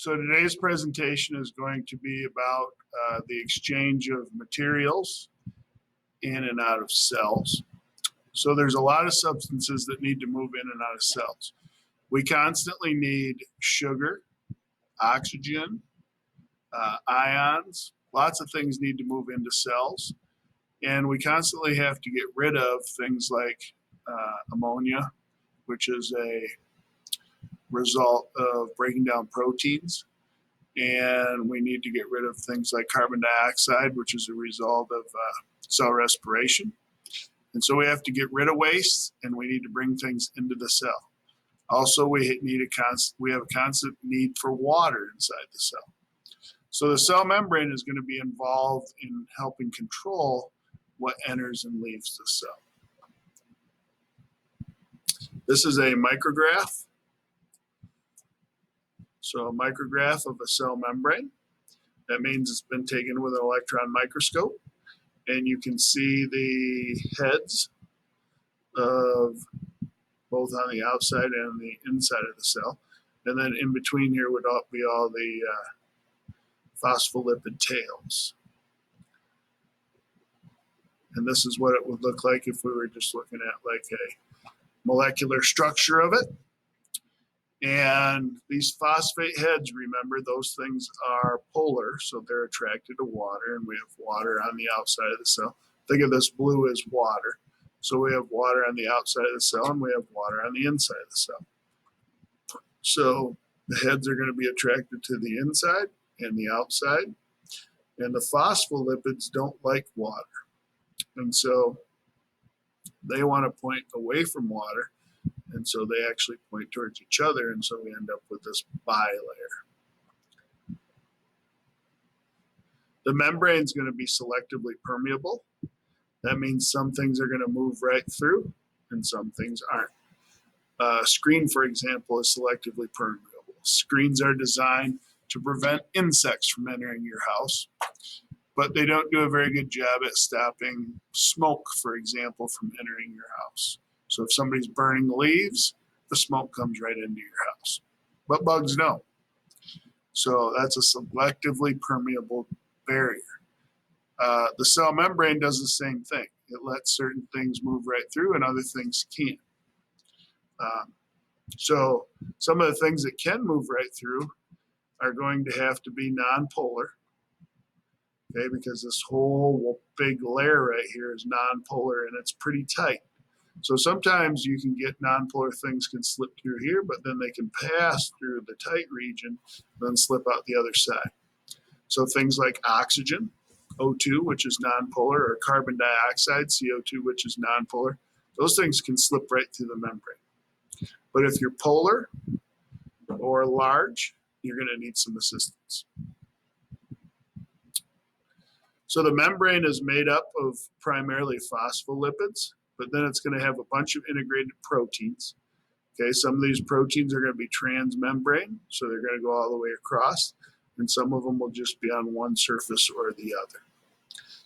So today's presentation is going to be about the exchange of materials in and out of cells. So there's a lot of substances that need to move in and out of cells. We constantly need sugar, oxygen, ions, lots of things need to move into cells. And we constantly have to get rid of things like ammonia, which is a result of breaking down proteins. And we need to get rid of things like carbon dioxide, which is a result of cell respiration. And so we have to get rid of waste, and we need to bring things into the cell. Also, we have a constant need for water inside the cell. So the cell membrane is going to be involved in helping control what enters and leaves the cell. This is a micrograph. So a micrograph of a cell membrane. That means it's been taken with an electron microscope, and you can see the heads of both on the outside and the inside of the cell. And then in between here would be all the phospholipid tails. And this is what it would look like if we were just looking at like a molecular structure of it. And these phosphate heads, remember, those things are polar, so they're attracted to water, and we have water on the outside of the cell. Think of this blue as water. So we have water on the outside of the cell, and we have water on the inside of the cell. So the heads are going to be attracted to the inside and the outside, and the phospholipids don't like water. And so they want to point away from water. And so they actually point towards each other, and so we end up with this bilayer. The membrane is going to be selectively permeable. That means some things are going to move right through, and some things aren't. A screen, for example, is selectively permeable. Screens are designed to prevent insects from entering your house, but they don't do a very good job at stopping smoke, for example, from entering your house. So if somebody's burning leaves, the smoke comes right into your house. But bugs don't. So that's a selectively permeable barrier. The cell membrane does the same thing. It lets certain things move right through and other things can't. So some of the things that can move right through are going to have to be nonpolar. Okay, because this whole big layer right here is nonpolar and it's pretty tight. So sometimes you can get nonpolar things can slip through here, but then they can pass through the tight region, then slip out the other side. So things like oxygen, O2, which is nonpolar, or carbon dioxide, CO2, which is nonpolar, those things can slip right through the membrane. But if you're polar or large, you're going to need some assistance. So the membrane is made up of primarily phospholipids, but then it's going to have a bunch of integrated proteins. Okay, some of these proteins are going to be transmembrane, so they're going to go all the way across, and some of them will just be on one surface or the other.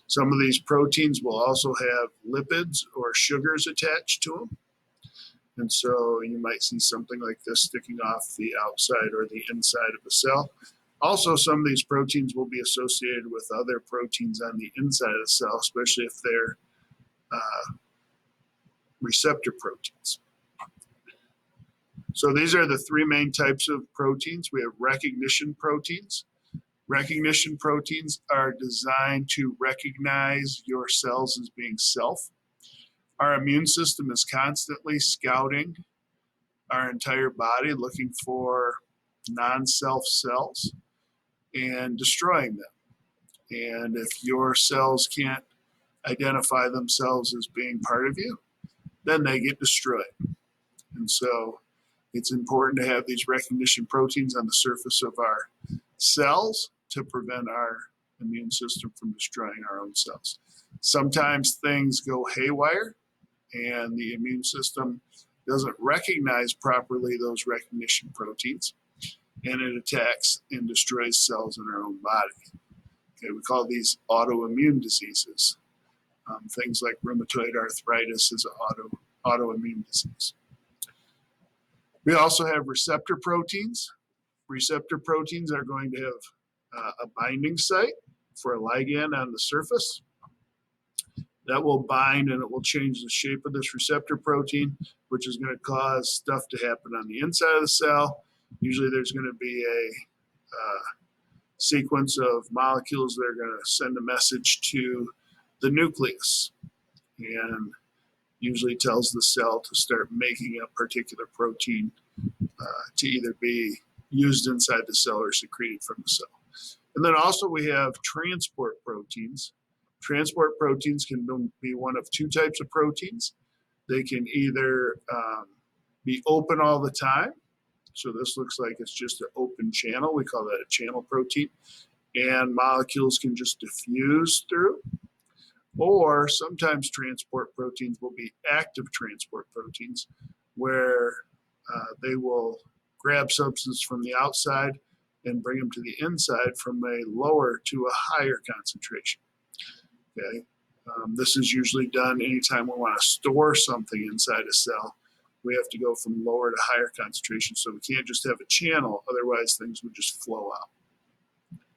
Some of these proteins will also have lipids or sugars attached to them, and so you might see something like this sticking off the outside or the inside of a cell. Also, some of these proteins will be associated with other proteins on the inside of the cell, especially if they're receptor proteins. So these are the three main types of proteins. We have recognition proteins. Recognition proteins are designed to recognize your cells as being self. Our immune system is constantly scouting our entire body, looking for non-self cells and destroying them. And if your cells can't identify themselves as being part of you, then they get destroyed. And so it's important to have these recognition proteins on the surface of our cells to prevent our immune system from destroying our own cells. Sometimes things go haywire and the immune system doesn't recognize properly those recognition proteins, and it attacks and destroys cells in our own body. Okay, we call these autoimmune diseases. Things like rheumatoid arthritis is an autoimmune disease. We also have receptor proteins. Receptor proteins are going to have a binding site for a ligand on the surface. That will bind and it will change the shape of this receptor protein, which is going to cause stuff to happen on the inside of the cell. Usually there's going to be a sequence of molecules that are going to send a message to the nucleus and usually tells the cell to start making a particular protein to either be used inside the cell or secreted from the cell. And then also we have transport proteins. Transport proteins can be one of two types of proteins. They can either be open all the time. So this looks like it's just an open channel. We call that a channel protein. And molecules can just diffuse through. Or sometimes transport proteins will be active transport proteins where they will grab substance from the outside and bring them to the inside from a lower to a higher concentration. Okay, this is usually done anytime we want to store something inside a cell. We have to go from lower to higher concentration, so we can't just have a channel, otherwise things would just flow out.